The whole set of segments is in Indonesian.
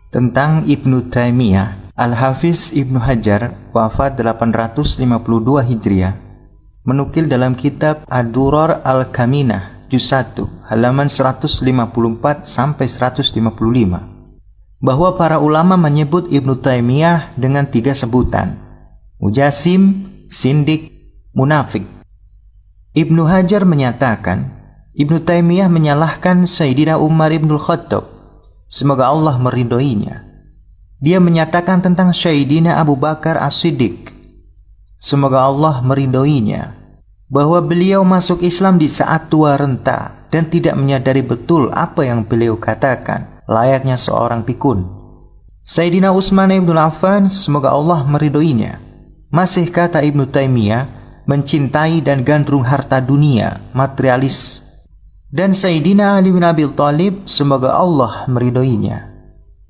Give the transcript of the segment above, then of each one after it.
Tentang Ibnu Taimiyah, Al-Hafiz Ibnu Hajar wafat 852 Hijriah menukil dalam kitab Ad-Durar Al-Kaminah juz 1 halaman 154 sampai 155 bahwa para ulama menyebut Ibnu Taimiyah dengan 3 sebutan: Mujassim, Sindik, Munafik. Ibnu Hajar menyatakan Ibnu Taimiyah menyalahkan Sayyidina Umar ibnul Khattab, semoga Allah meridhoinya. Dia menyatakan tentang Sayyidina Abu Bakar As-Siddiq, semoga Allah meridhoinya, bahwa beliau masuk Islam di saat tua renta dan tidak menyadari betul apa yang beliau katakan, layaknya seorang pikun. Sayyidina Utsman ibn Affan, semoga Allah meridhoinya, masih kata Ibnu Taimiyah, mencintai dan gandrung harta dunia, materialis. Dan Sayyidina Ali bin Abi Thalib, semoga Allah meridhoinya.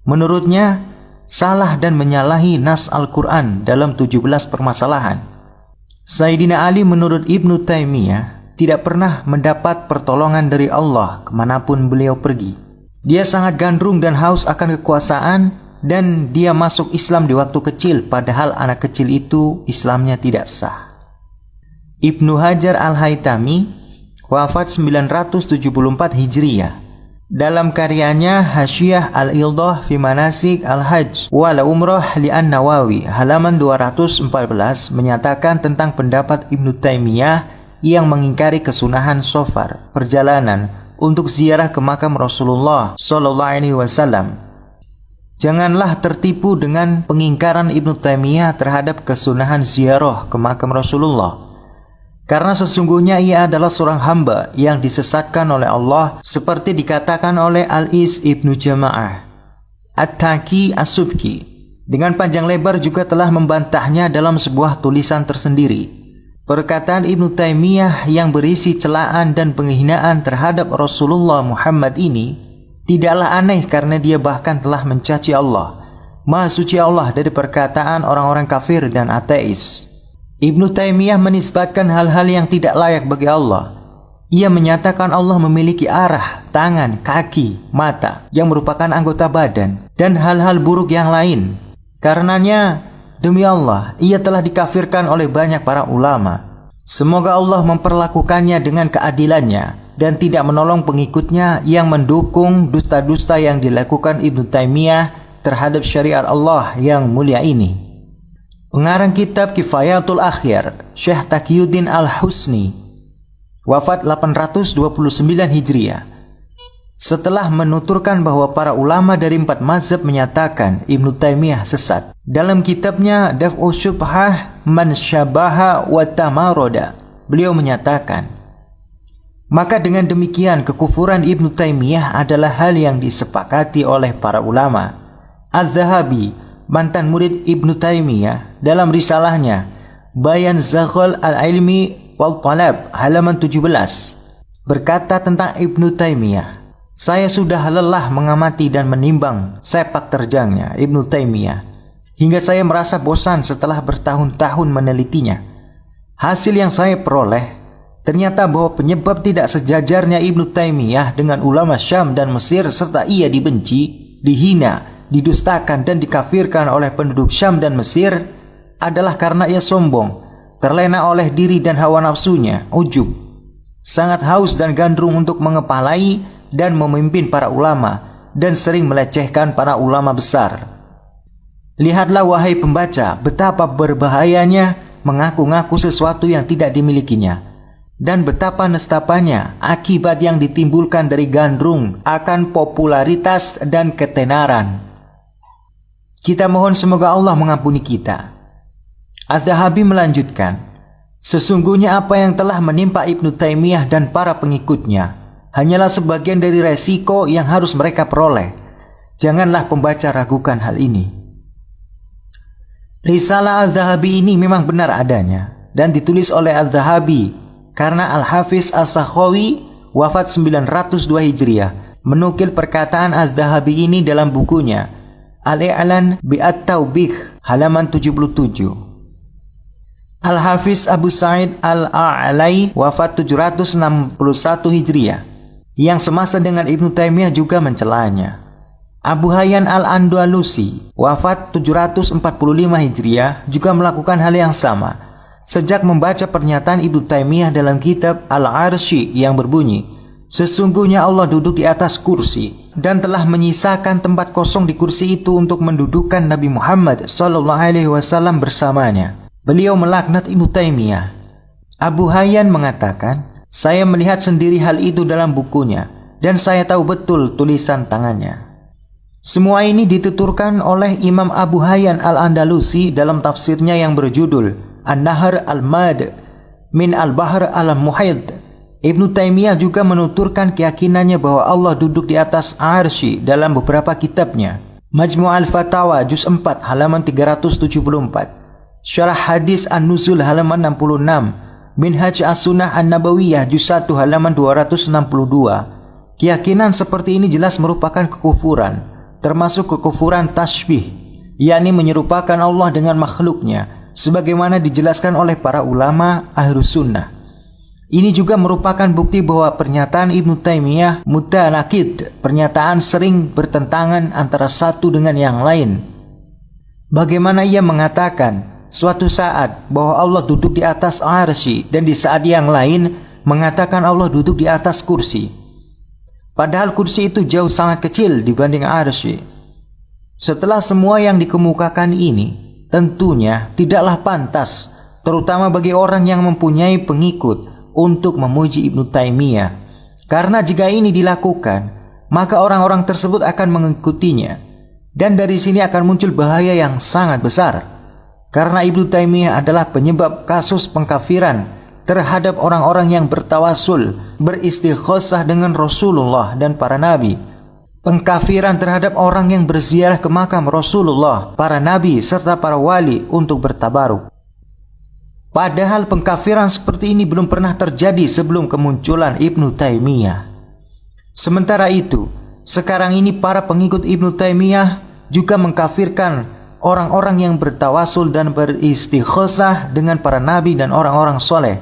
Menurutnya, salah dan menyalahi nas Al-Quran dalam 17 permasalahan. Sayyidina Ali menurut Ibnu Taimiyah tidak pernah mendapat pertolongan dari Allah kemanapun beliau pergi. Dia sangat gandrung dan haus akan kekuasaan, dan dia masuk Islam di waktu kecil, padahal anak kecil itu Islamnya tidak sah. Ibnu Hajar Al-Haytami wafat 974 Hijriah dalam karyanya Hasyiyah Al-Ildah fi Manasik Al-Hajj wal Umrah li An-Nawawi halaman 214 menyatakan tentang pendapat Ibnu Taimiyah yang mengingkari kesunahan safar, perjalanan untuk ziarah ke makam Rasulullah sallallahu alaihi wasallam. Janganlah tertipu dengan pengingkaran Ibnu Taimiyah terhadap kesunahan ziarah ke makam Rasulullah, karena sesungguhnya ia adalah seorang hamba yang disesatkan oleh Allah, seperti dikatakan oleh Al-Is Ibnu Jama'ah At-Taki As-Subki. Dengan panjang lebar juga telah membantahnya dalam sebuah tulisan tersendiri. Perkataan Ibnu Taimiyah yang berisi celaan dan penghinaan terhadap Rasulullah Muhammad ini tidaklah aneh, karena dia bahkan telah mencaci Allah, Maha Suci Allah, dari perkataan orang-orang kafir dan ateis. Ibnu Taimiyah menisbatkan hal-hal yang tidak layak bagi Allah. Ia menyatakan Allah memiliki arah, tangan, kaki, mata yang merupakan anggota badan, dan hal-hal buruk yang lain. Karenanya, demi Allah, ia telah dikafirkan oleh banyak para ulama. Semoga Allah memperlakukannya dengan keadilannya dan tidak menolong pengikutnya yang mendukung dusta-dusta yang dilakukan Ibnu Taimiyah terhadap syariat Allah yang mulia ini. Pengarang kitab Kifayatul Akhyar, Syekh Taqiyuddin Al-Husni, wafat 829 Hijriah, setelah menuturkan bahwa para ulama dari 4 mazhab menyatakan Ibnu Taimiyah sesat. Dalam kitabnya Daf'u Syubhah Man Syabaha wa Tamaroda, beliau menyatakan, maka dengan demikian kekufuran Ibnu Taimiyah adalah hal yang disepakati oleh para ulama. Az-Zahabi, mantan murid Ibnu Taimiyah, dalam risalahnya Bayan Zaghal Al-Ilmi wal Talab halaman 17 berkata tentang Ibnu Taimiyah, saya sudah lelah mengamati dan menimbang sepak terjangnya Ibnu Taimiyah hingga saya merasa bosan setelah bertahun-tahun menelitinya. Hasil yang saya peroleh ternyata bahwa penyebab tidak sejajarnya Ibnu Taimiyah dengan ulama Syam dan Mesir, serta ia dibenci, dihina, didustakan dan dikafirkan oleh penduduk Syam dan Mesir, adalah karena ia sombong, terlena oleh diri dan hawa nafsunya, ujub, sangat haus dan gandrung untuk mengepalai dan memimpin para ulama, dan sering melecehkan para ulama besar. Lihatlah wahai pembaca, betapa berbahayanya mengaku-ngaku sesuatu yang tidak dimilikinya, dan betapa nestapanya akibat yang ditimbulkan dari gandrung akan popularitas dan ketenaran. Kita mohon semoga Allah mengampuni kita. Az-Zahabi melanjutkan, sesungguhnya apa yang telah menimpa Ibnu Taimiyah dan para pengikutnya hanyalah sebagian dari resiko yang harus mereka peroleh. Janganlah pembaca ragukan hal ini. Risalah Az-Zahabi ini memang benar adanya dan ditulis oleh Az-Zahabi karena Al-Hafiz As-Sakhawi wafat 902 Hijriah menukil perkataan Az-Zahabi ini dalam bukunya Al-I'lan Bi'at-Taubih halaman 77. Al-Hafiz Abu Sa'id Al-A'lai wafat 761 Hijriah yang semasa dengan Ibnu Taimiyah juga mencelanya. Abu Hayyan al-Andalusi, wafat 745 Hijriah, juga melakukan hal yang sama. Sejak membaca pernyataan Ibnu Taimiyah dalam kitab Al-Arsy yang berbunyi, sesungguhnya Allah duduk di atas kursi dan telah menyisakan tempat kosong di kursi itu untuk mendudukkan Nabi Muhammad SAW bersamanya. Beliau melaknat Ibnu Taimiyah. Abu Hayyan mengatakan, saya melihat sendiri hal itu dalam bukunya dan saya tahu betul tulisan tangannya. Semua ini dituturkan oleh Imam Abu Hayyan al-Andalusi dalam tafsirnya yang berjudul An-Nahr al-Mad min al-Bahr al-Muhit. Ibnu Taimiyah juga menuturkan keyakinannya bahwa Allah duduk di atas arsy dalam beberapa kitabnya. Majmu' al-Fatawa juz 4 halaman 374, Syarah Hadis An-Nuzul halaman 66, Minhaj As-Sunnah An-Nabawiyah juz 1 halaman 262. Keyakinan seperti ini jelas merupakan kekufuran, termasuk kekufuran tasbih, yakni menyerupakan Allah dengan makhluknya, sebagaimana dijelaskan oleh para ulama Ahlus Sunnah. Ini juga merupakan bukti bahwa pernyataan Ibnu Taimiyah mutanaqid, pernyataan sering bertentangan antara satu dengan yang lain. Bagaimana ia mengatakan suatu saat bahwa Allah duduk di atas arsy dan di saat yang lain mengatakan Allah duduk di atas kursi. Padahal kursi itu jauh sangat kecil dibanding arsy. Setelah semua yang dikemukakan ini, tentunya tidaklah pantas, terutama bagi orang yang mempunyai pengikut, untuk memuji Ibnu Taimiyah. Karena jika ini dilakukan, maka orang-orang tersebut akan mengikutinya. Dan dari sini akan muncul bahaya yang sangat besar. Karena Ibnu Taimiyah adalah penyebab kasus pengkafiran terhadap orang-orang yang bertawasul, beristighosah dengan Rasulullah dan para nabi. Pengkafiran terhadap orang yang berziarah ke makam Rasulullah, para nabi, serta para wali untuk bertabaruk. Padahal pengkafiran seperti ini belum pernah terjadi sebelum kemunculan Ibnu Taimiyah. Sementara itu, sekarang ini para pengikut Ibnu Taimiyah juga mengkafirkan orang-orang yang bertawasul dan beristighosah dengan para nabi dan orang-orang soleh.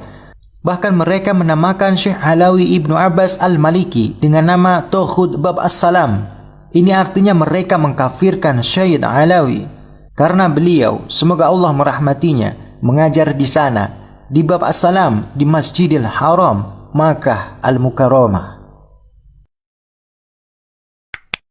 Bahkan mereka menamakan Syekh Alawi Ibnu Abbas Al-Maliki dengan nama Tohud Bab As-Salam. Ini artinya mereka mengkafirkan Syekh Alawi karena beliau, semoga Allah merahmatinya, mengajar di sana di Bab As-Salam di Masjidil Haram, Makkah Al-Mukarramah.